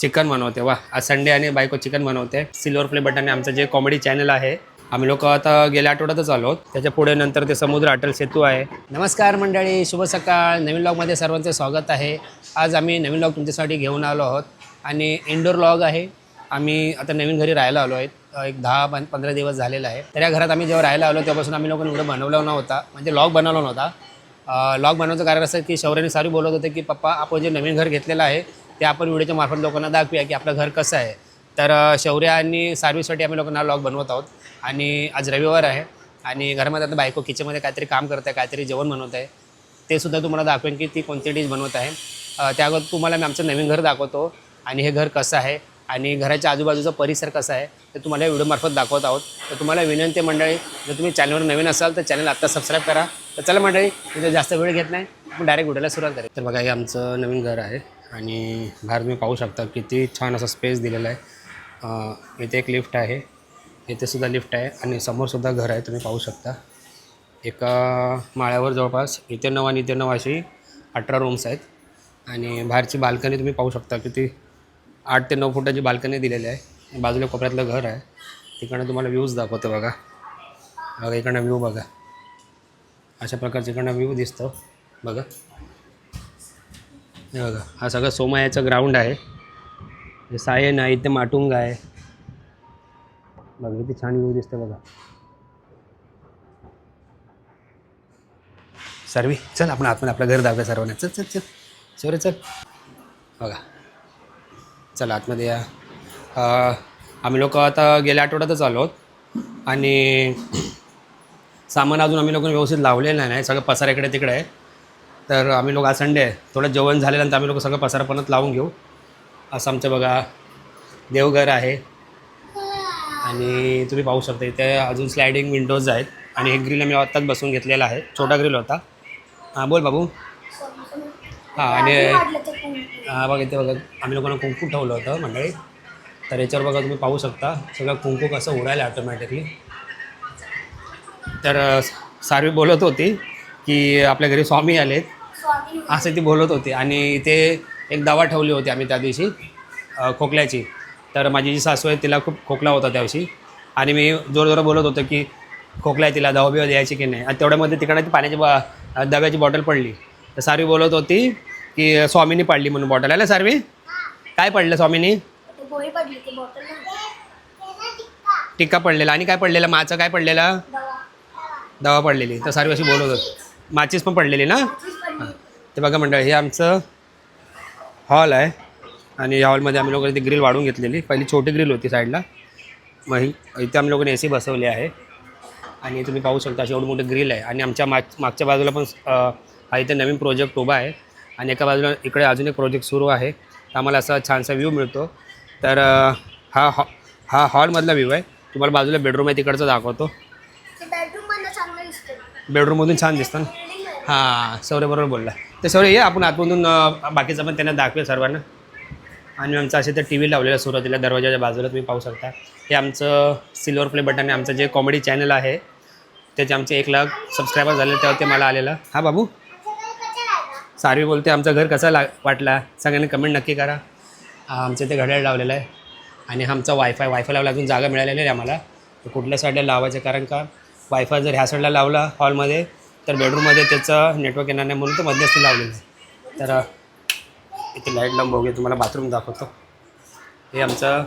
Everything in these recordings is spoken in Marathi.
चिकन बनवते. वा, आज संडे आणि बायको चिकन बनवते. सिल्वर प्ले बटन आमचं जे कॉमेडी चॅनल आहे. आम्ही लोक आता गेल्या आठवड्यातच आलो. त्याच्या पुढे नंतर ते समुद्र अटल सेतू आहे. नमस्कार मंडळी, शुभ सकाळ. नवीन लॉगमध्ये सर्वांचे स्वागत आहे. आज आम्ही नवीन लॉग तुमच्यासाठी घेऊन आलो आहोत आणि इंडोर लॉग आहे. आम्ही आता नवीन घरी राहायला आलो आहेत. एक 10-15 दिवस झालेला आहे. तर या घरात आम्ही जेव्हा राहायला आलो तेव्हापासून आम्ही लोकांनी व्हिडिओ बनवला नव्हता, म्हणजे लॉग बनवला नव्हता. लॉग बनवण्याचं कारण असं की शौर्याने सारी बोलत होते की पप्पा आपण जे नवीन घर घेतलेलं आहे ते आपण व्हिडिओच्या मार्फत लोकांना दाखवूया की आपलं घर कसं आहे. तर शौर्य आणि सार्वीसाठी आम्ही लोकांना लॉग बनवत आहोत. आणि आज रविवार आहे आणि घरामध्ये आता बायको किचनमध्ये काहीतरी काम करत आहे, काहीतरी जेवण बनवत आहे. ते सुद्धा तुम्हाला दाखवेन की ती कोणती डिश बनवत आहे. त्या अगोदर तुम्हाला मी आमचं नवीन घर दाखवतो आणि हे घर कसं आहे आणि घराच्या आजूबाजूचा परिसर कसा आहे ते तुम्हाला या व्हिडिओमार्फत दाखवत आहोत. तर तुम्हाला विनंती मंडळी, जर तुम्ही चॅनलवर नवीन असाल तर चॅनल आत्ता सबस्क्राईब करा. तर चला मंडळी, तिथे जास्त वेळ घेत नाही, आपण डायरेक्ट व्हिडिओला सुरुवात करेल. तर बघा, हे आमचं नवीन घर आहे आणि बाहेर तुम्ही पाहू शकता किती छान असा स्पेस दिलेला आहे. इथे एक लिफ्ट आहे, इथे सुद्धा लिफ्ट आहे आणि समोरसुद्धा घर आहे. तुम्ही पाहू शकता एका माळ्यावर जवळपास इथे 9 आणि इथे 9 अशी 18 रूम्स आहेत. आणि बाहेरची बाल्कनी तुम्ही पाहू शकता किती 8 ते 9 फुटाची बाल्कनी दिलेली आहे. बाजूला कोपऱ्यातलं घर आहे. तिकडनं तुम्हाला व्ह्यूज दाखवतो. बघा बघा, इकडनं व्ह्यू बघा, अशा प्रकारचं इकडनं व्ह्यू दिसतो. बघा हे बघा, हा सगळं सोमायाचं ग्राउंड आहे. हे सायन आहे, इथे माटुंगा आहे. बघा किती छान व्ह्यू दिसतं. बघा सर्वी, चल आपण आतमध्ये आपलं घर दाखवूया सर्वांना. चल चल चल शौर्य चल. बघा चला आतमध्ये या. आम्ही लोक आता गेल्या आठवड्यातच आलो आहोत आणि सामान अजून आम्ही लोकांनी व्यवस्थित लावलेलं नाही. सगळं पसारा इकडे तिकडे आहे. तर आम्ही लोक आज संडे आहे, थोडं जेवण झाल्यानंतर आम्ही लोक सगळं पसारा परत लावून घेऊ. असं आमचं बघा देवघर आहे. आणि तुम्ही पाहू शकता इथे अजून स्लायडिंग विंडोज आहेत. आणि एक ग्रिल आम्ही आत्ताच बसून घेतलेला आहे, छोटा ग्रिल होता. हां बोल बाबू. हां आणि बघा इथे बघा आम्ही लोकांना कुंकू ठेवलं होतं मंडळी. तर याच्यावर बघा तुम्ही पाहू शकता सगळं कुंकू कसं उडायला ऑटोमॅटिकली. तर सारवी बोलत होती की आपल्या घरी स्वामी आलेत असं ती बोलत होती. आणि इथे एक दवा ठेवली होती आम्ही त्या दिवशी खोकल्याची. तर माझी जी सासू आहे तिला खूप खोकला होता त्या दिवशी आणि मी जोरजोरात बोलत होतो की खोकला आहे, तिला दवा बिवा द्यायची की नाही. आणि तेवढ्यामध्ये तिकडे ती पाण्याची दव्याची बॉटल पडली. तर सारवी बोलत होती की स्वामीनी पाडली म्हणून बॉटल. आहे ना सारवी, काय पडलं स्वामीनी? टिक्का पडलेला. आणि काय पडलेलं? माचं काय पडलेलं? दवा पडलेली. तर सारवी अशी बोलत होती. माचीस पण पडलेली ना. ते बघा मंडळ, हे आमचं हॉल आहे आणि या हॉलमध्ये आम्ही लोकांनी ती ग्रिल वाढून घेतलेली. पहिली छोटी ग्रिल होती साईडला, मग इथे आम्ही लोकांनी AC बसवली आहे. आणि तुम्ही पाहू शकता अशी एवढी मोठी ग्रिल आहे. आणि आमच्या मागच्या बाजूला पण हा इथे नवीन प्रोजेक्ट उभा आहे आणि एका बाजूला इकडे अजून एक प्रोजेक्ट सुरू आहे. तर आम्हाला असा छानसा व्ह्यू मिळतो. तर हा हॉलमधला व्ह्यू आहे. तुम्हाला बाजूला बेडरूम आहे तिकडचं दाखवतो. बेडरूममधून छान दिसतं ना. हां शौर्य बरोबर बोलला. तर शौर्य ये आपण आतमधून बाकीचं पण त्यांना दाखवूया सर्वांना. आणि आमचं असे तर TV लावलेलं सुरुवातीला दरवाजाच्या बाजूला तुम्ही पाहू शकता. हे आमचं सिल्वर प्ले बटन आमचं जे कॉमेडी चॅनल आहे त्याचे आमचे 1 लाख सबस्क्रायबर झाले तेव्हा ते मला आलेलं. हां बाबू, सारवी बोलते आमचं घर कसं वाटला सगळ्यांनी कमेंट नक्की करा. आमचं इथे घड्याळ लावलेलं आहे आणि आमचा वायफाय लावला अजून जागा मिळालेली आहे आम्हाला. तर कुठल्या साईडला लावायचं, कारण का वायफाय जर ह्या साईडला लावला हॉलमध्ये तर बेडरूममध्ये त्याचं नेटवर्क येणार नाही म्हणून तो मध्यस्थी लावलेलं आहे. तर इथे लाईट लावून बघूया, तुम्हाला बाथरूम दाखवतो. हे आमचं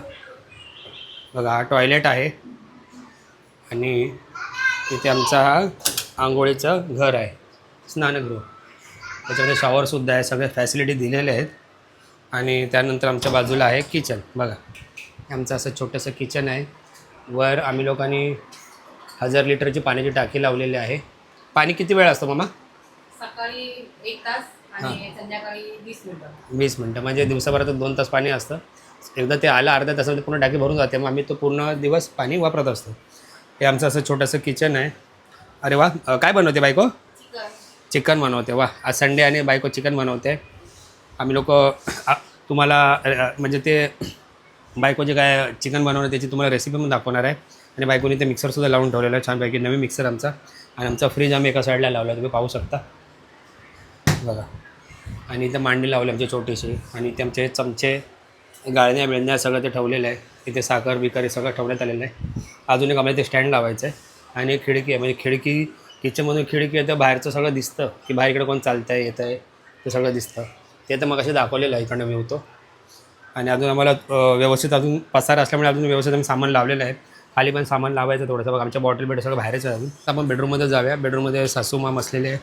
बघा टॉयलेट आहे आणि इथे आमचा आंघोळीचं घर आहे, स्नानगृह. त्याच्यामध्ये शॉवरसुद्धा आहे, सगळे फॅसिलिटी दिलेले आहेत. आणि त्यानंतर आमच्या बाजूला आहे किचन. बघा आमचं असं छोटंसं किचन आहे. वर आम्ही लोकांनी 1000 लिटरची पाण्याची टाकी लावलेली आहे. पाणी किती वेळ असतं मामा? सकाळी 1 तास आणि संध्याकाळी 20 मिनिटं. म्हणजे दिवसाभरात 2 तास पाणी असतं. एकदा ते आलं अर्ध्या तासामध्ये पूर्ण टाकी भरून जाते, मग आम्ही तो पूर्ण दिवस पाणी वापरत असतो. हे आमचं असं छोटंसं किचन आहे. अरे वा, काय बनवते बायको? चिकन बनवते. वा, आज संडे आणि बायको चिकन बनवते. आम्ही लोक तुम्हाला म्हणजे ते बायको जे काय चिकन बनवणं त्याची तुम्हाला रेसिपी पण दाखवणार आहे. आणि बायकोने ते मिक्सरसुद्धा लावून ठेवलेलं आहे छानपैकी, नवीन मिक्सर आमचा. आणि आमचा फ्रीज आम्ही एका साईडला लावला, तुम्ही पाहू शकता बघा. आणि इथं मांडी लावली आमची छोटीशी. आणि इथे आमचे चमचे गाळण्या बिळण्या सगळं ते ठेवलेलं आहे. इथे साखर बिकर हे सगळं ठेवण्यात आलेलं आहे. अजून एक आम्हाला ते स्टँड लावायचं आहे. आणि खिडकी आहे, म्हणजे खिडकी किचनमधून खिडकी आहे तर बाहेरचं सगळं दिसतं की बाहेर इकडे कोण चालतं आहे येतं आहे ते सगळं दिसतं. ते तर मग असे दाखवलेलं आहे इकडनं व्ह्यू तो. आणि अजून आम्हाला व्यवस्थित अजून पसारा असल्यामुळे अजून व्यवस्थित आम्ही सामान लावलेलं आहे. खाली पण सामान लावायचं थोडंसं. बघा आमच्या बॉटल सगळं बाहेरच आहे अजून. आपण बेडरूममध्ये जाऊया. बेडरूममध्ये सासू माम असलेले आहे.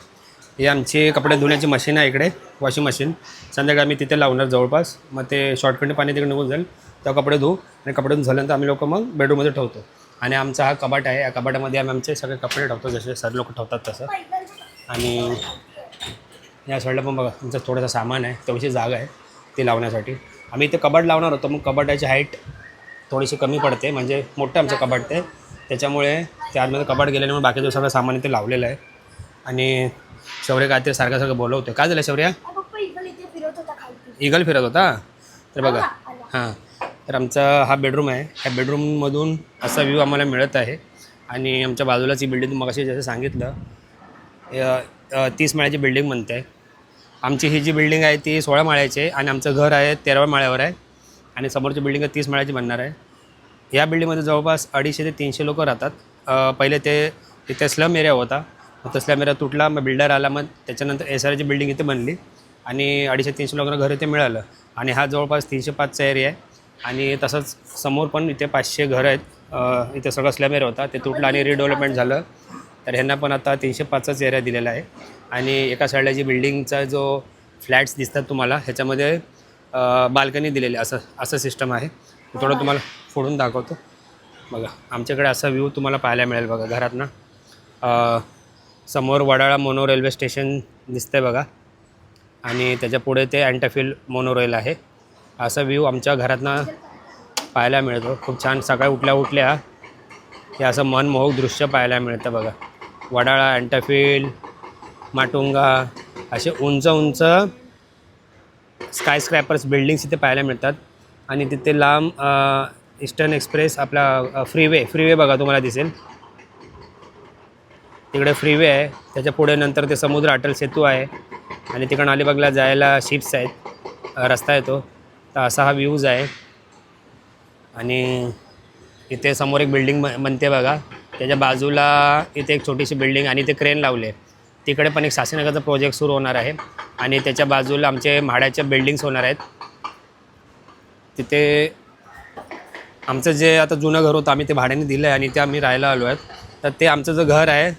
ही आमची कपडे धुण्याची मशीन आहे इकडे, वॉशिंग मशीन. संध्याकाळी आम्ही तिथे लावणार जवळपास. मग ते शॉर्टकटने पाणी तिकडे निघून जाईल तेव्हा कपडे धुवू आणि कपडे धुवून झाल्यानंतर आम्ही लोक मग बेडरूममध्ये ठेवतो. आणि आमचा हा कपाट आहे. या कपाटामध्ये आम्ही आमचे सगळे कपडे ठेवतो जसे सर लोक ठेवतात तसं. आणि या साईडला पण बघा आमचं थोडंसं सामान आहे, तेवढीशी जागा आहे ती लावण्यासाठी. आम्ही इथे कपाट लावणार होतो, मग कपाटाची हाईट थोडीशी कमी पडते, म्हणजे मोठं आमचं कपाट ते, त्याच्यामुळे त्या आतमध्ये कपाट गेल्यामुळे बाकीचं सगळं सामान इथे लावलेलं आहे. आणि शौर्य काय ते सारखं बोलवतो. काय झालं शौर्य? इगल फिरत होता. तर बघा हां, तर आमचा हा बेडरूम आहे. ह्या बेडरूममधून असा व्ह्यू आम्हाला मिळत आहे. आणि आमच्या बाजूलाच ही बिल्डिंग मगाशी जसं सांगितलं 30 माळ्याची बिल्डिंग म्हणते आहे. आमची ही जी बिल्डिंग आहे ती 16 माळ्याची आहे आणि आमचं घर आहे 13व्या माळ्यावर आहे. आणि समोरची बिल्डिंग 30 माळ्याची बनणार आहे. या बिल्डिंगमध्ये जवळपास 250 ते 300 लोक राहतात. पहिले तिथे स्लम एरिया होता, मग तो स्लम एरिया तुटला, मग बिल्डर आला, मग त्याच्यानंतर SRची बिल्डिंग इथे बनली आणि 250 ते 300 लोकांना घर इथे मिळालं. आणि हा जवळपास 305चा एरिया आहे. आणि तसंच समोर पण इथे 500 घरं आहेत. इथे सगळं स्लम एरिया होता, ते तुटलं आणि रिडेव्हलपमेंट झालं. तर ह्यांना पण आता 305चाच एरिया दिलेला आहे. आणि एका साईडला जी बिल्डिंगचा जो फ्लॅट्स दिसतात तुम्हाला ह्याच्यामध्ये बाल्कनी दिलेली असं सिस्टम आहे. थोडं तुम्हाला फोडून दाखवतो. बघा आमच्याकडे असा व्ह्यू तुम्हाला पाहायला मिळेल बघा घरातनं. समोर वडाळा मोनो रेल्वे स्टेशन दिसतंय बघा. आणि त्याच्या पुढे ते अँटाफिल मोनो रेल आहे. असा व्ह्यू आमच्या घरातनं पाहायला मिळतो. खूप छान. सकाळी उठल्या हे असं मनमोहक दृश्य पाहायला मिळतं बघा. वडाळा, अँटाफिल, माटुंगा असे उंच स्कायस्क्रॅपर्स बिल्डिंग्स इथे पाहायला मिळतात. आणि तिथे लांब ईस्टर्न एक्सप्रेस आपला फ्रीवे बघा तुम्हाला दिसेल. तिकडे फ्रीवे आहे, त्याच्या पुढे नंतर ते समुद्र अटल सेतू आहे. आणि तिकडं अलिबागला जायला शिप्स आहेत, रस्ता येतो. तर असा हा व्ह्यूज आहे. आणि इथे समोर एक बिल्डिंग बनते बघा. त्याच्या बाजूला इथे एक छोटीशी बिल्डिंग आणि ते क्रेन लावले. तिकडे पण एक शास्त्रीनगरचा प्रोजेक्ट सुरू होणार आहे. आणि त्याच्या बाजूला आमचे म्हाड्याच्या बिल्डिंग्स होणार आहेत. तिथे आमचं जे आता जुनं घर होतं आम्ही ते भाड्याने दिलं आहे आणि ते आम्ही राहायला आलो आहेत. तर ते आमचं जे घर आहे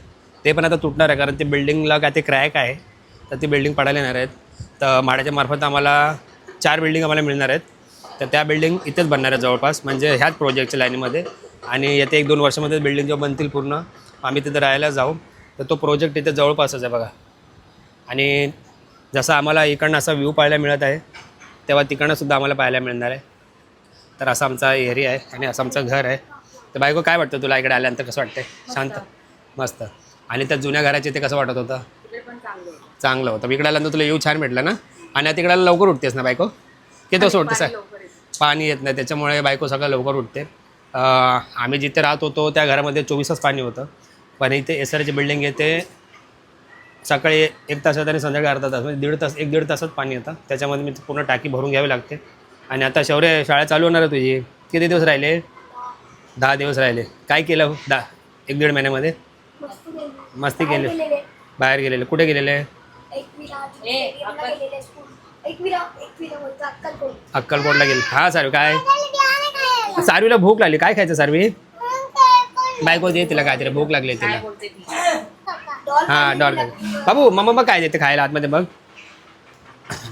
ते पण आता तुटणार आहे, कारण ते बिल्डिंगला काय ते क्रॅक आहे, तर ती बिल्डिंग पडायला येणार आहेत. तर म्हाड्याच्या मार्फत आम्हाला 4 बिल्डिंग आम्हाला मिळणार आहेत. तर त्या बिल्डिंग इथेच बनणार आहेत जवळपास, म्हणजे ह्याच प्रोजेक्टच्या लाईनीमध्ये. आणि येत्या 1-2 वर्षामध्ये बिल्डिंग जेव्हा बनतील पूर्ण आम्ही तिथे राहायला जाऊ. तर तो प्रोजेक्ट इथे जवळपासच आहे बघा. आणि जसा आम्हाला इकडनं असा व्ह्यू पाहायला मिळत आहे तेव्हा तिकडनंसुद्धा आम्हाला पाहायला मिळणार आहे. तर असा आमचा एरिया आहे आणि असं आमचं घर आहे. तर बायको काय वाटतं तुला इकडे आल्यानंतर? कसं वाटतंय? शांत, मस्त. आणि त्या जुन्या घराचे ते कसं वाटत होतं? चांगलं होतं. इकडे आल्यानंतर तुला येऊ छान भेटलं ना. आणि तिकडे लवकर उठतेस ना बायको? किती वाजता उठतेस? पाणी येत नाही त्याच्यामुळे बायको सगळं लवकर उठते. आम्ही जिथे राहत होतो त्या घरामध्ये 24 तास पाणी होतं, पण इथे SRची बिल्डिंग येते सकाळी 1 तासात आणि संध्याकाळी अर्धा तास, म्हणजे 1-1.5 तासात पाणी येतं. त्याच्यामध्ये मी पूर्ण टाकी भरून घ्यावी लागते. आणि आता शौर्य शाळा चालू होणार आहे तुझी. किती दिवस राहिले? 10 दिवस राहिले. काय केलं 1-1.5 महिन्यामध्ये? मस्ती केली. बाहेर गेलेले? कुठे गेलेले? अक्कलकोटला गेले. हां सारवी काय? सारवीला भूक लागली. काय खायचं सारवी? बायको दे तिला काहीतरी, भूक लागली तिला. हां डॉल काय बाबू मम्मा बघ काय देते खायला आतमध्ये बघ.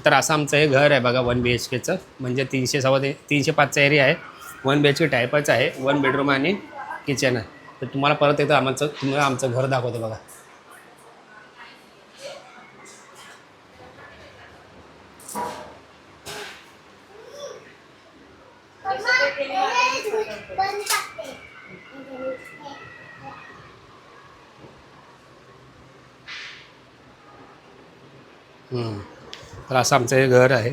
तर असं आमचं हे घर आहे बघा 1 BHKचं, म्हणजे 305चा एरिया आहे. 1 BHK टाईपच आहे. 1 बेडरूम आणि किचन आहे. तर तुम्हाला परत एकदा तुम्हाला आमचं घर दाखवतो बघा. तर असं आमचं हे घर आहे.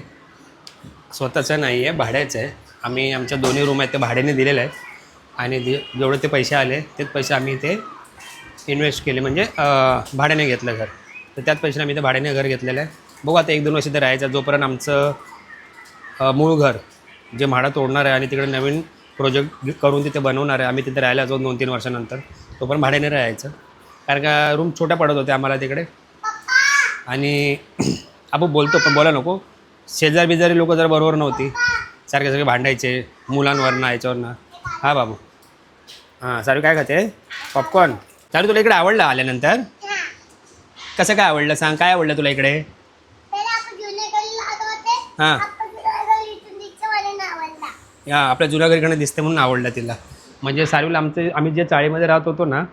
स्वतःचं नाही आहे, भाड्याचं आहे. आम्ही आमच्या 2 रूम आहेत ते भाड्याने दिलेले आहेत. आणि जेवढे ते पैसे आले तेच पैसे आम्ही इथे इन्व्हेस्ट केले, म्हणजे भाड्याने घेतलं घर. तर त्याच पैशाने आम्ही इथे भाड्याने घर घेतलेलं आहे. बघू आता 1-2 वर्ष इथे राहायचं, जोपर्यंत आमचं मूळ घर जे म्हाडा तोडणार आहे आणि तिकडे नवीन प्रोजेक्ट करून तिथे बनवणार आहे. आम्ही तिथे राहायला जाऊ 2-3 वर्षानंतर. तो पण भाड्याने राहायचं, कारण का रूम छोट्या पडत होत्या आम्हाला तिकडे. आणि आपण बोलतो पण बोला नको, शेजार बिजारी लोक जर बरोबर नव्हती, सारखे सगळे भांडायचे मुलांवरनं याच्यावरनं. हां बाबू, हां सारू काय खाते? पॉपकॉर्न. सारू तुला इकडे आवडलं आल्यानंतर? कसं काय आवडलं सांग, काय आवडलं तुला इकडे? हां या आपल्या जुन्या घरीकडे दिसते म्हणून आवडलं तिला. म्हणजे सारवीला आम्ही जे चाळीमध्ये राहत होतो ना,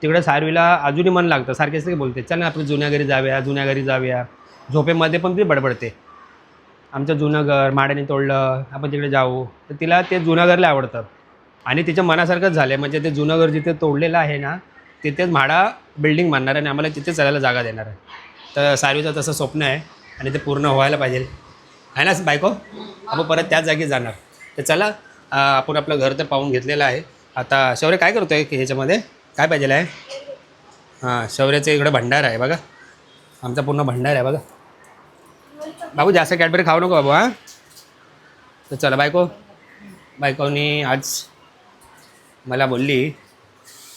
तिकडे सारवीला अजूनही मन लागतं. सारखेच ते बोलते चल ना आपल्या जुन्या घरी जाऊया, जुन्या घरी जाऊया. झोपेमध्ये पण ती बडबडते आमचं जुनं घर माड्याने तोडलं, आपण तिकडे जाऊ. तर तिला ते जुनं घरला आवडतं आणि तिच्या मनासारखंच झालं आहे. म्हणजे ते जुनं घर जिथे तोडलेलं आहे ना, तिथेच म्हाडा बिल्डिंग बांधणार आणि आम्हाला तिथे चालायला जागा देणार आहे. तर सारवीचं तसं स्वप्न आहे आणि ते पूर्ण व्हायला पाहिजे, आहे ना बायको? आपण परत त्याच जागी जाणार. तर चला आपण आपलं घर तर पाहून घेतलेलं आहे. आता शौर्य काय करतो आहे की ह्याच्यामध्ये काय पाहिजे आहे? हां शौर्याचं इकडं भंडार आहे बघा, आमचा पूर्ण भंडार आहे बघा. बाबू जास्त कॅडबरी खाऊ नको बाबू. हां तर चला बायकोनी आज मला बोलली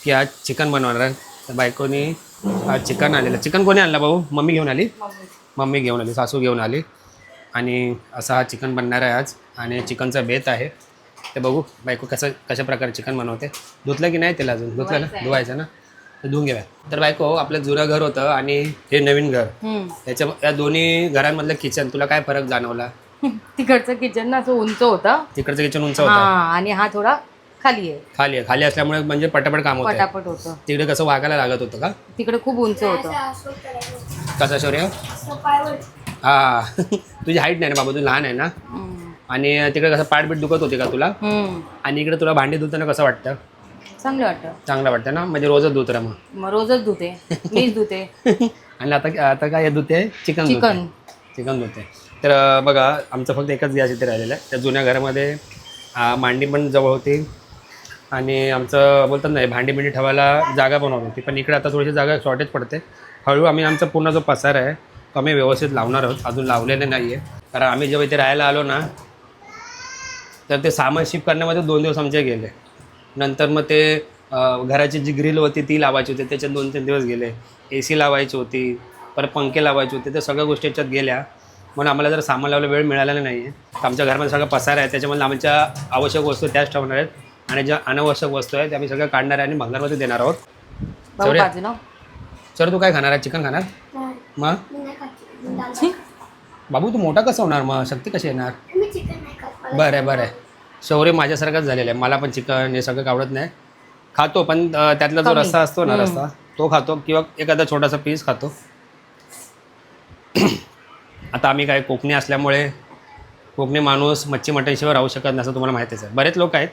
की आज चिकन बनवणार आहे. तर बायकोनी आज चिकन आलेलं. चिकन कोणी आणलं भाऊ? मम्मी घेऊन आली. मम्मी घेऊन आली, सासू घेऊन आली. आणि असा हा चिकन बनणार आहे आज. आणि चिकनचा बेत आहे. ते बघू बायको कशा प्रकारे चिकन बनवते. धुतलं की नाही त्याला? अजून धुतलं ना, धुवायचं ना, तर धुवून घ्या. तर बायको आपलं जुनं घर होतं आणि हे नवीन घर, या दोन्ही घरांमधलं किचन तुला काय फरक जाणवला? तिकडचं किचन ना असं उंच होतं, तिकडचं किचन उंच होतं आणि हा थोडा खाली आहे. खाली असल्यामुळे म्हणजे पटापट काम होतं. पटापट होतं. तिकडे कसं वागायला लागत होतं का? तिकडे खूप उंच होतं. कसं शौर्य? हां तुझी हाईट नाही ना बाबा, तू लहान आहे ना. आणि तिकडे कसं पाठबीट दुखत होती का तुला? आणि इकडे तुला भांडी धुताना कसं वाटतं? चांगलं वाटतं ना, म्हणजे रोजच धुत राहा. मग रोजच धुते, मीच धुते. आणि आता काय धुते? चिकन धुते. तर बघा आमचं फक्त एकच गॅस इथे राहिलेलं आहे. त्या जुन्या घरामध्ये मांडी पण जवळ होती आणि आमचं बोलतात नाही भांडी बिंडी ठेवायला जागा पण होती. पण इकडे आता थोडीशी जागा शॉर्टेज पडते. हळूहळू आम्ही आमचा पूर्ण जो पसार आहे तो आम्ही व्यवस्थित लावणार आहोत. अजून लावलेलं नाही आहे, कारण आम्ही जेव्हा इथे राहायला आलो ना, तर ते सामान शिफ्ट करण्यामध्ये 2 दिवस आमचे गेले. नंतर मग ते घराची जी ग्रिल होती ती लावायची होती, त्याच्यात 2-3 दिवस गेले. AC लावायची होती, परत पंखे लावायचे होते, त्या सगळ्या गोष्टी याच्यात गेल्या. म्हणून आम्हाला जर सामान लावलं वेळ मिळालेला नाही आहे. तर आमच्या घरामध्ये सगळं पसार आहे, त्याच्यामध्ये आमच्या आवश्यक वस्तू त्याच ठेवणार आहेत आणि ज्या अनावश्यक वस्तू आहेत त्या आम्ही सगळ्या काढणार आहे आणि भंगारमध्ये देणार आहोत. सर तू काय खाणार आहे? चिकन खाणार? मग बाबू तू मोठा कसा होणार मग? शक्ती कशी येणार? बरं आहे. शौर्य माझ्यासारखाच झालेला आहे. मला पण चिकन हे सगळं आवडत नाही. खातो पण त्यातला जो रस्सा असतो ना, रस्सा तो खातो किंवा एखादा छोटासा पीस खातो. आता आम्ही काय कोकणी असल्यामुळे कोकणी माणूस मच्छी मटणशिवाय राहू शकत नाही असं तुम्हाला माहितीच आहे. बरेच लोक आहेत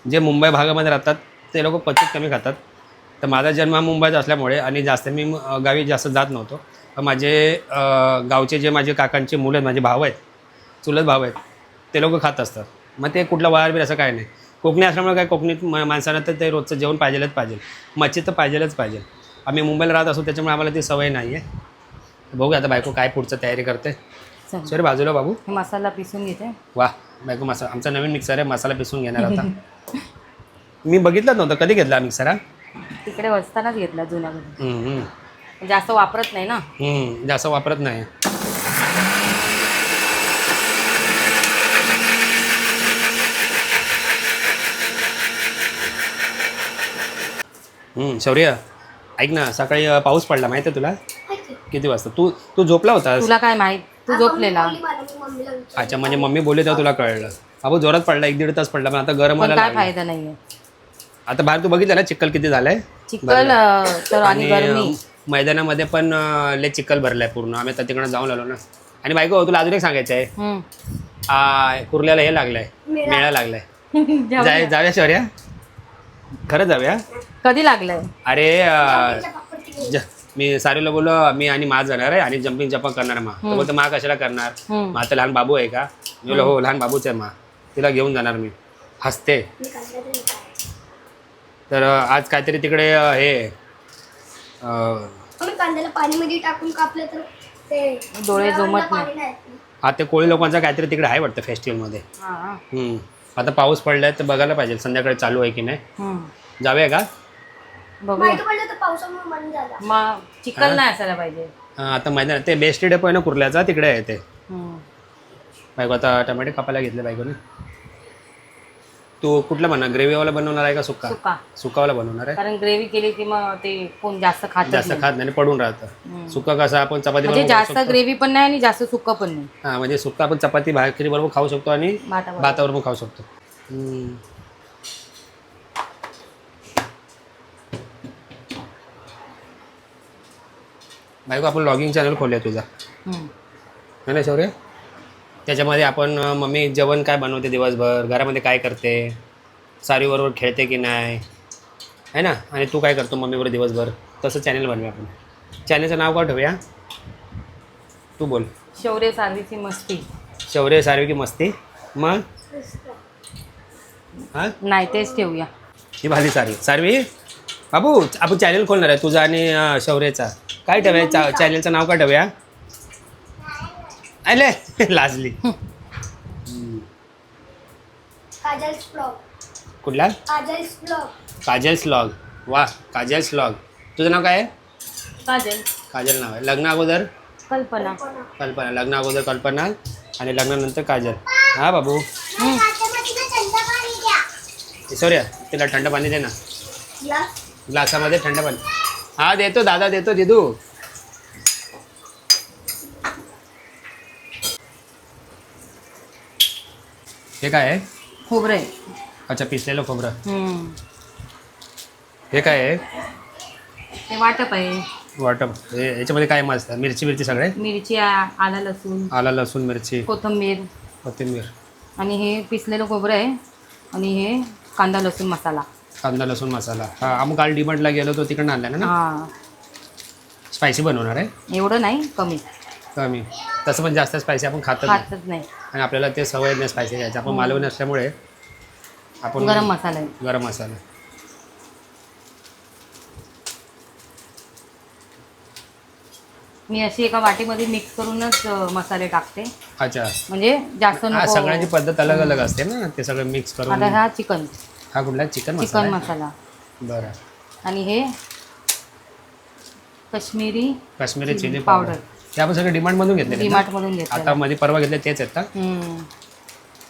जे मुंबई भागामध्ये राहतात, ते लोक पच्चीस कमी खातात. तर माझा जन्म मुंबईत असल्यामुळे आणि जास्त मी गावी जास्त जात नव्हतो. पण माझे गावचे जे माझे काकांचे मुलं आहेत, माझे भाऊ आहेत, चुलत भाऊ आहेत, ते लोक खात असतात. मग ते कुठलं वार बी असं काय नाही. कोकणी असल्यामुळे काय कोकणीत माणसांना तर ते रोजचं जेवण पाहिजे. मच्छी तर पाहिजे. आम्ही मुंबईला राहत असतो त्याच्यामुळे आम्हाला ती सवय नाही आहे. बघू आता बायको काय पुढचं तयारी करते. सॉरी बाजूला बाबू, मसाला पिसून घेते. वा बायको मसाला, आमचा नवीन मिक्सर आहे, मसाला पिसून घेणार आता. मी बघितलंच नव्हतं. कधी घेतला मिक्सर हा? तिकडे वसतानाच घेतला जुन्या घरी. जास्त वापरत नाही ना. जास्त वापरत नाही. शौर्य ऐक ना, सकाळी पाऊस पडला माहिती आहे तुला? किती वाजता? तू झोपला होतास? तुला काय माहित, तू झोपलेला. अच्छा, म्हणजे मम्मी बोलली तेव्हा तुला कळलं. बाबू जोरात पडला, 1-1.5 तास पडला, पण आता गरम व्हायला काय फायदा नाहीये. आता बाहेर तू बघितलं ना चिखल किती झालाय? चिखल तर आणि गरमी. मैदानामध्ये पण लय चिखल भरलाय पूर्ण. आम्ही आता तिकडे जाऊन आलो ना. आणि बायको तुला अजून एक सांगायचं आहे, कुर्ल्याला हे लागलंय, मेळा लागलाय. जाऊया शौर्य, खरं जाऊया. कधी लागलंय? अरे मी सारीला बोललो मी आणि मा जाणार आहे आणि जम्पिंग जपा करणार. मा तर बोलतो मा कशाला करणार? मा तर लहान बाबू आहे का? मी बोललो हो लहान बाबूच आहे मा, तिला घेऊन जाणार मी. हसते. तर आज काहीतरी तिकडे हे कांद्याला पाणीमध्ये टाकून कापलं तर ते डोळे जमत नाही. हा ते कोळी लोकांचा काहीतरी तिकडे आहे वाटतं फेस्टिवलमध्ये. हां आता पाऊस पडलाय तर बघायला पाहिजे संध्याकाळी चालू आहे की नाही. जाऊया का? बघूया. पडलं तर पावसामुळे बंद झाला. मग चिकन नाही असायला पाहिजे. आता मैदान ते बेस्ट डेपो आहे ना कुर्ल्याचा, तिकडे आहे ते. हम्म. बायको आता टमाटे कापायला घेतले बायकोने. तू कुठला बनणार, ग्रेव्हीवाला बनवणार आहे का सुक्का? सुका, सुकावाला बनवणार आहे. कारण ग्रेव्ही केली की मग ते कोण जास्त खात जास्त नाही. खात नाही आणि पडून राहतं. सुक्का कसं आपण चपाती म्हणजे बरोबर जास्त खाऊ शकतो. ग्रेव्ही पण नाही आणि जास्त सुक्का पण नाही. हां म्हणजे सुक्का आपण चपाती भाकरी बरोबर खाऊ शकतो आणि भाताबरोबर. भातावर पण खाऊ शकतो. बायको आपण लॉगिंग चॅनल खोलूया तुझा, हम्म. है ना शौर्य? त्याच्यामध्ये आपण मम्मी जेवण काय बनवते दिवसभर, घरामध्ये काय करते, सारीबरोबर खेळते की नाही, है ना, आणि तू काय करतो मम्मीबरोबर दिवसभर, तसं चॅनल बनवूया आपण. चॅनलचं नाव काय ठेवूया? तू बोल. शौर्य सारवीची मस्ती. शौर्य सारवी की मस्ती. मग हां नाही तेच ठेवूया. ही भाली सारवी. सारवी बाबू आपण चॅनल खोलणार आहे तुझा आणि शौर्यचा. काय ठेवूया चॅनलचं नाव काय ठेवूया? अरे लाजली. काजल्स ब्लॉग. कुठला? काजल्स ब्लॉग. काजल्स व्लॉग. वा, काजल्स व्लॉग. तुझं नाव काय आहे? काजल. काजल नाव आहे. लग्न अगोदर कल्पना. कल्पना. लग्न अगोदर कल्पना आणि लग्नानंतर काजल. हा बाबू. सॉरी तिला थंड पाणी दे ना, ग्लासामध्ये थंड पाणी. हा देतो दादा, देतो दिदू. हे काय आहे? खोबरं आहे. अच्छा, पिसलेलं खोबरं. हम्म. हे काय आहे? ते वाटप आहे. वाटप. याच्यामध्ये काय मस्त मिरची सगळे, मिरची, आला लसूण, आला लसूण मिरची, कोथिंबीर कोथिंबीर आणि हे पिसलेलं खोबरं आहे आणि हे कांदा लसूण मसाला. कांदा लसूण मसाला. हा आम्ही काल डिमांडला गेलो होतो तिकडनं आणला ना. हां. स्पायसी बनवणार आहे. एवढं नाही, कमी. कमी. तसं पण जास्त स्पायसी आपण खातच नाही. खातच नाही. आणि आपल्याला ते सवय नाही स्पायसी घ्यायची. आपण मालवणी असल्यामुळे आपण गरम मसाला आहे. गरम मसाला. मी अशी एका वाटीमध्ये मिक्स करूनच मसाले टाकते, अच्छा. म्हणजे जास्त हा नको. सगळ्यांची पद्धत अलग अलग असते ना, ते सगळं मिक्स करून. आता हा चिकन हा कुठला? Chicken chicken masala. मसाला. बरं. आणि हे Kashmiri Kashmiri chilli powder. Powder. ते आपण सगळे डिमांडमधून घेतले. डीमार्ट मधून आता घेतलं. मध्ये परवा घेतले तेच आहेत का?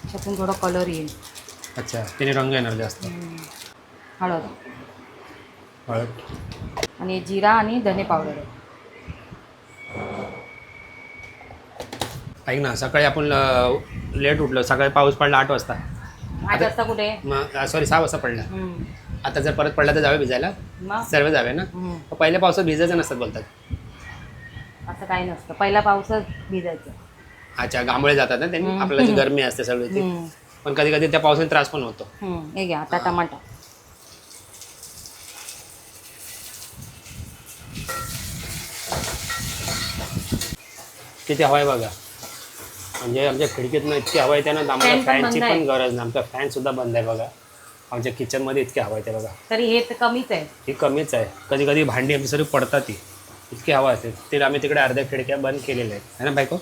त्यातून थोडा कलर येईल. अच्छा, त्याने रंग येणार जास्त. हळद हळद. आणि जिरा आणि धने पावडर आहे. ऐक ना, सकाळी आपण लेट उठलो. सकाळी पाऊस पडला 8 वाजता. 8 वाजता कुठे? मग सॉरी 6 वाजता पडला. हम्म. आता जर परत पडला तर जावे भिजायला. मग सर्व जावे ना. पहिल्या पावसात भिजायचं नसतात बोलतात. असं काही नसतं, पहिला पावसात भिजायचं. अच्छा, घामोळे जातात ना त्यांनी. आपल्याला जी गरमी असते सगळी ती. पण कधी कधी त्या पावसाने त्रास पण होतो. हे घ्या आता टमाटा. किती हवा आहे बघा. म्हणजे आमच्या खिडकीतनं इतकी हवा येते ना, आम्हाला Fan पण फॅनची बंद आहे. पण गरज नाही. आमचा फॅन सुद्धा बंद आहे बघा. आमच्या किचनमध्ये इतकी हवा येते बघा. तरी हे तर कमीच आहे. ही कमीच आहे. कधी कधी भांडी आमची सगळी पडतात. ती इतकी हवा असते. ते आम्ही तिकडे अर्ध्या खिडक्या बंद केलेल्या आहेत, है ना बायको?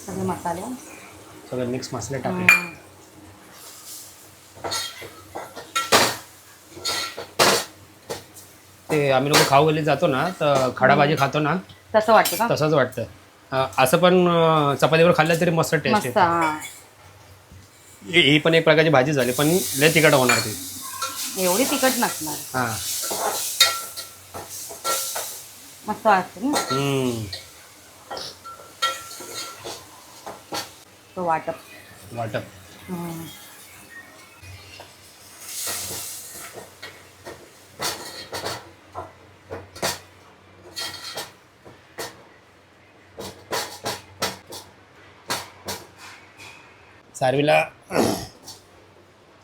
सगळे मसाले. सगळे मिक्स मसाले टाकले. ते आम्ही लोक खाऊ गल्लीत जातो ना, तर खडा भाजी खातो ना, तसं वाटतं का? तसंच वाटतं. असं पण चपातीवर खाल्लं तरी मस्त टेस्ट मस्त. येते. हा, ही पण एक प्रकारची भाजी झाली, पण लय तिखट होणार ती. एवढी तिखट नसणार. हां. मस्त वाटतं ना तो वाटप. वाटप.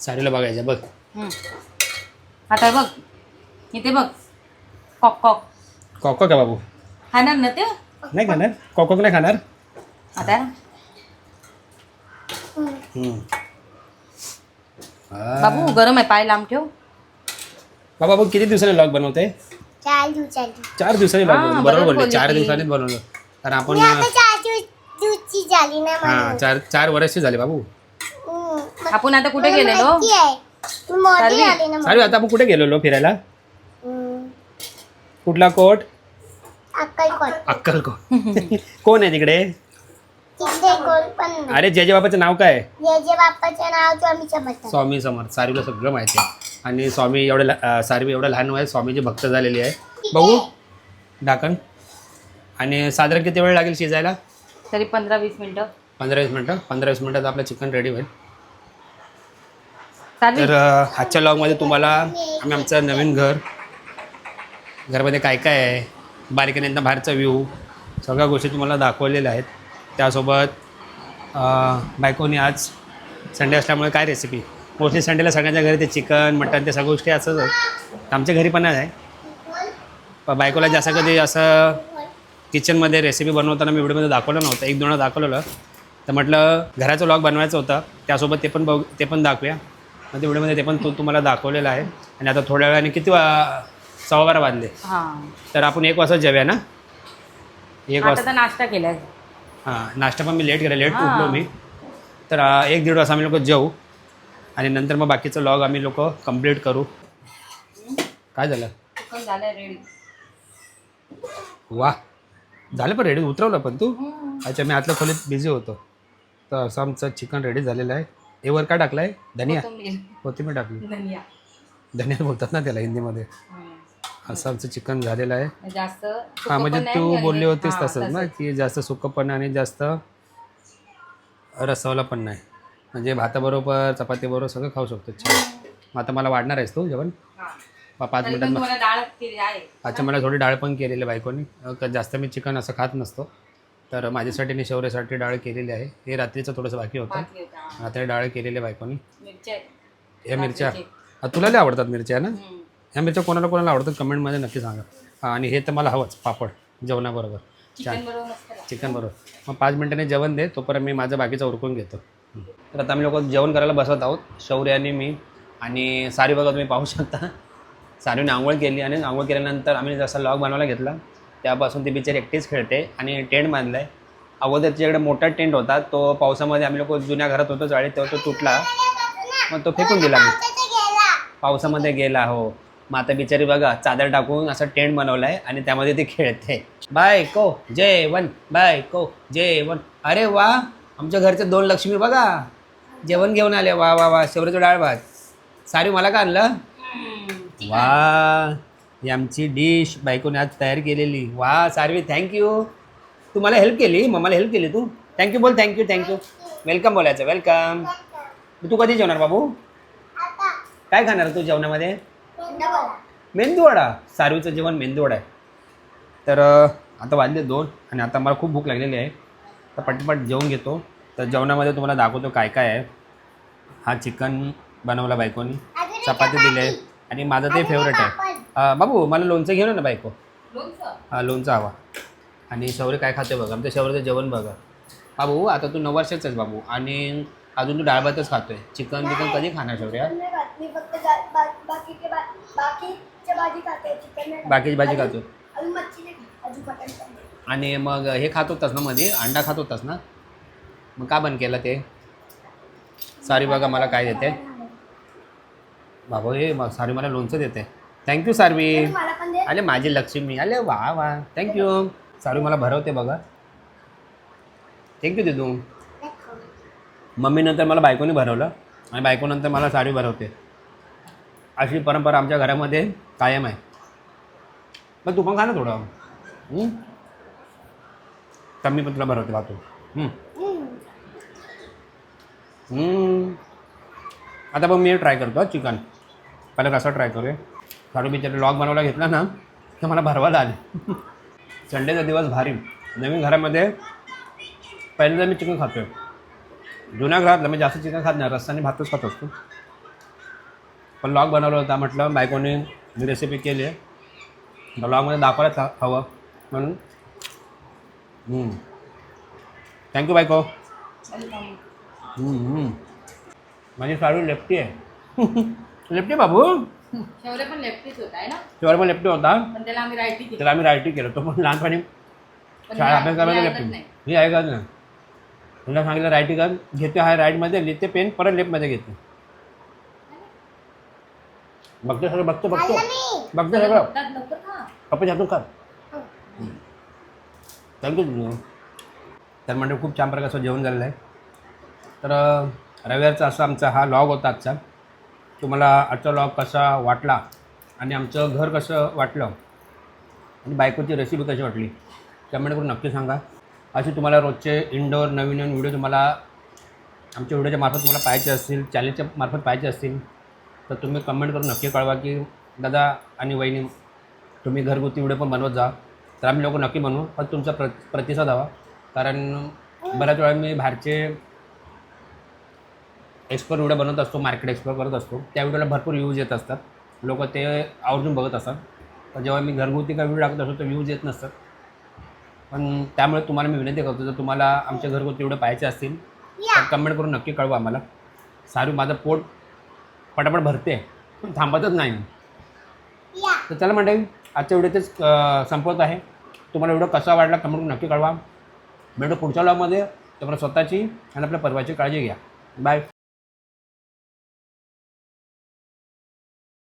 सारवीला बघायचं बघ. आता बघ इथे बघ, कॉक कॉक. कॉक का बाबू? खाणार ना ते? नाही खाणार. कॉक नाही खाणार. आता बाबू गरम आहे, पाय लांब ठेव. बाबा किती दिवसाने लॉग बनवते? 4 दिवसांची 4 दिवसांनी हा, बनवलं. बरोबर बरोबर बोलले, बोलली 4 ती. दिवसांनी बनवलं. तर आपण मी आता 4 दिवसची झाली ना हां म्हणून 4 वर्षाची झाली बाबू. आपण आता कुठे मला गेलेलो माहिती आहे. मी मोठी सारवी? झाली ना सारी आता आपण कुठे गेलेलो फिरायला? म्हणून. कुठला कोट? अक्कलकोट अक्कलकोट. कोण आहे तिकडे? तिकडे कोण पण नाही. अरे जेजे बाबाचं नाव काय? जे बाप्पाचं नाव स्वामीच्या बद्दल स्वामी समर्थ. सारीला सगळं माहिती आहे. आणि स्वामी सारवी एवढं लहान वयात स्वामीची भक्त झालेली आहे. बघू ढाकण. आणि साधारण किती वेळ लागेल शिजायला? तरी 15-20 मिनिटं 15-20 मिनटं. 15-20 मिनटात आपलं चिकन रेडी होईल. सारवी तर आजच्या लॉगमध्ये तुम्हाला आम्ही आमचं नवीन घरामध्ये काय काय आहे, बारीकीने बाहेरचा व्ह्यू, सगळ्या गोष्टी तुम्हाला दाखवलेल्या आहेत. त्यासोबत बायकोनी आज संडे असल्यामुळे काय रेसिपी, मोस्टली संडेला सगळ्यांच्या घरी ते चिकन मटन ते सगळ्या गोष्टी असंच आहे. आमच्या घरी पण आहे. पण बायकोला जास्त कधी असं किचनमध्ये रेसिपी बनवताना मी व्हिडिओमध्ये दाखवलं नव्हतं. 1-2 दाखवलेलं. तर म्हटलं घराचं लॉग बनवायचं होतं, त्यासोबत ते पण दाखवूया. मग ते व्हिडिओमध्ये ते पण तुम्हाला दाखवलेलं आहे. आणि आता थोड्या वेळाने किती 12:15 वाजले. हां तर आपण 1 वाजता जेव्या ना 1 आता वाजता. तर नाश्ता केलाय. हां नाश्ता पण मी लेट हां. उठलो मी. तर 1-1.5 वाजता आम्ही लोक जेवू आणि नंतर मग बाकीचं लॉग आम्ही लोक कंप्लीट करू. काय झालं? चिकन झालंय रेडी. वा झालं पण रेडी उतरवलं पण तू? अच्छा मी आतल्या खोलीत बिझी होतो. तर असं आमचं चिकन रेडी झालेलं आहे. हे वर काय टाकलं आहे? धनिया कोथिंबीर टाकली. धनिया धनिया बोलतात ना त्याला हिंदीमध्ये. असं आमचं चिकन झालेलं आहे. जास्त हां म्हणजे तू बोलली होतीस हां, तसंच ना की जास्त सुकं पण आणि जास्त रस्सावाला पण नाही. म्हणजे भाताबरोबर चपातीबरोबर सगळं खाऊ शकतो. छान. मग आता मला वाढणार आहेस तू जेवण? हां. 5 तरी पण मिनिटांत. तुम्हाला डाळ केली आहे. अच्छा मला थोडी डाळ पण केलेली आहे बायकोनी. जास्त मी चिकन असं खात नसतो. तर माझ्यासाठी आणि शौर्यासाठी डाळ केलेली आहे. हे रात्रीचं थोडंसं बाकी होतं. भाकरी होता. आता हे डाळ केलेली आहे बायकोनी. मिरच्या आहेत. ह्या मिरच्या रात्रीचे. तुला लय आवडतात मिरच्या ना? हम्म. ह्या मिरच्या कोणाला आवडतात कमेंटमध्ये नक्की सांगा. हां आणि हे तर मला हवंच पापड जेवणाबरोबर. चिकन बरोबर मस्त लागतं. चिकन बरोबर. मग 5 मिनिटांनी जेवण दे तोपर्यंत मी माझं बाकीचं उरकून घेतो. तर आता आम्ही लोक जेवण करायला बसत आहोत. शौर्य आणि मी आणि सारी बघा तुम्ही पाहू शकता. सारीने आंघोळ केली आणि आंघोळ केल्यानंतर आम्ही जसा लॉग बनवायला घेतला त्यापासून ती बिचारी एकटीच खेळते आणि टेंट बांधला आहे. अगोदर तिच्याकडे मोठा टेंट होता तो पावसामध्ये आम्ही लोक जुन्या घरात होतो चाळीत तेव्हा तो तुटला मग तो फेकून दिला मी. पावसामध्ये गेला हो. मग आता बिचारी बघा चादर टाकून असं टेंट बनवला आहे आणि त्यामध्ये ती खेळते. बायको जेवण बायको जेवण. अरे वा आमच्या घरचे 2 लक्ष्मी बघा जेवण घेऊन आले. वा वा वा शौर्याचं डाळ भात. सारी मला का आणलं? वा ही आमची डिश बायकोने आज तयार केलेली. वा सारवी थँक्यू. तू मला हेल्प केली मम्माला हेल्प केली तू. थँक्यू बोल. थँक्यू वेलकम बोलायचं वेलकम. तू कधी जेवणार बाबू? काय खाणार तू जेवणामध्ये? मेंदूवडा. सारवीचं जेवण मेंदूवडा आहे. तर आता वाजले 2 आणि आता मला खूप भूक लागलेली आहे. तर पटपट जेवून घेतो. तर जेवणामध्ये तुम्हाला दाखवतो काय काय आहे. हा चिकन बनवला बायकोनी, चपाती दिले आणि माझं ते फेवरेट आहे. बाबू मला लोणचं घेऊन ना बायको. हां लोणचं हवा. आणि शौर्य काय खाते बघा आमच्या शौर्याचं जेवण बघा. बाबू आता तू 9 वर्षाचा आहेस बाबू आणि अजून तू डाळ भातच खातोय. चिकन कधी खाणार शौर्या? मी फक्त बाकीची भाजी खाते चिकन नाही खात. बाकीची भाजी खातो. अजून मच्छी नाही खात. अजून मटण पण नाही. आणि मग हे खात होतास ना मध्ये अंडा खात होतास ना मग का बंद केलं ते? सारी बघा मला काय देते बाबू. हे मग सारी मला लोणचं देते. थँक्यू सारवी. मला पण दे. अरे माझी लक्ष्मी. अरे वा वा थँक्यू. सारी मला भरवते बघा. थँक्यू दिदू. मम्मीनंतर मला बायकोने भरवलं आणि बायकोनंतर मला साडी भरवते. अशी परंपरा आमच्या घरामध्ये कायम आहे. मग तू पण खा ना थोडं. तर मी पण तुला भरवते भातू. आता पण मी ट्राय करतो चिकन. पहिला कसं ट्राय करूया. सारू बिचारे लॉग बनवायला घेतला ना तर मला भरवायला आले. संडेचा दिवस भारी. नवीन घरामध्ये पहिल्यांदा मी चिकन खातो आहे. जुन्या घरातलं मी जास्त चिकन खात नाही. रस्साने भातच खात असतो. पण लॉग बनवला होता म्हटलं बायकोने मी रेसिपी केली आहे लॉगमध्ये दाखवायला हवं म्हणून. थँक्यू बायको. माझी साडी लेफ्टी आहे. लेफ्टी बाबू. शौर्य पण लेफ्टीच होता आहे ना, तेव्हा पण लेफ्टी होता, पण त्याला आम्ही रायटी केली. तर आम्ही रायटी केलं. तो पण लहानपणी पण शाळा अभ्यास मी करायला ऐकत लेफ्टी. नाही. मी ऐकत नाही. तुला सांगितलं रायटी कर, घेते हा राईटमध्ये लिहिते पेन, परत लेफ्टमध्ये घेते. बघतो सगळं, बघतो बघतो बघतो सगळं. बघतात लवकर खा. कपडे हातून कर. थँक्यू. तर म्हणजे खूप छान प्रकारचं जेवण झालेलं आहे. तर रविवारचा असा आमचा हा लॉग होता आजचा. तुम्हाला आजचा लॉग कसा वाटला आणि आमचं घर कसं वाटलं आणि बायकोची रेसिपी कशी वाटली कमेंट करून नक्की सांगा. असे तुम्हाला रोजचे इंडोर नवीन नवीन व्हिडिओ तुम्हाला आमच्या व्हिडिओच्या मार्फत तुम्हाला पाहायचे असतील, चॅनलच्या मार्फत पाहायचे असतील, तर तुम्ही कमेंट करून नक्की कळवा की दादा आणि वहिनी तुम्ही घरगुती व्हिडिओ पण बनवत जा. तर आम्ही लोक नक्की बनवू, पण तुमचा प्रतिसाद हवा. कारण बऱ्याच वेळा मी बाहेरचे एक्सप्लोर व्हिडिओ बनवत असतो, मार्केट एक्सप्लोर करत असतो, त्या व्हिडिओला भरपूर व्ह्यूज येत असतात, लोक ते आवर्जून बघत असतात. तर जेव्हा मी घरगुती काही व्हिडिओ टाकत असतो तर व्ह्यूज येत नसतात. पण त्यामुळे तुम्हाला मी विनंती करतो, जर तुम्हाला आमच्या घरगुती व्हिडिओ पाहायचे असतील तर कमेंट करून नक्की कळवा आम्हाला. सारू माझं पोट पटापट भरते, पण थांबतच नाही. तर चला मंडळी, आजच्या व्हिडिओ तेच संपवत आहे. तुम्हाला व्हिडिओ कसा वाटला कमेंट करून नक्की कळवा. भेटू पुढच्या व्लॉगमध्ये. तुम्हाला स्वतःची आणि आपल्या परिवाराची काळजी घ्या. बाय.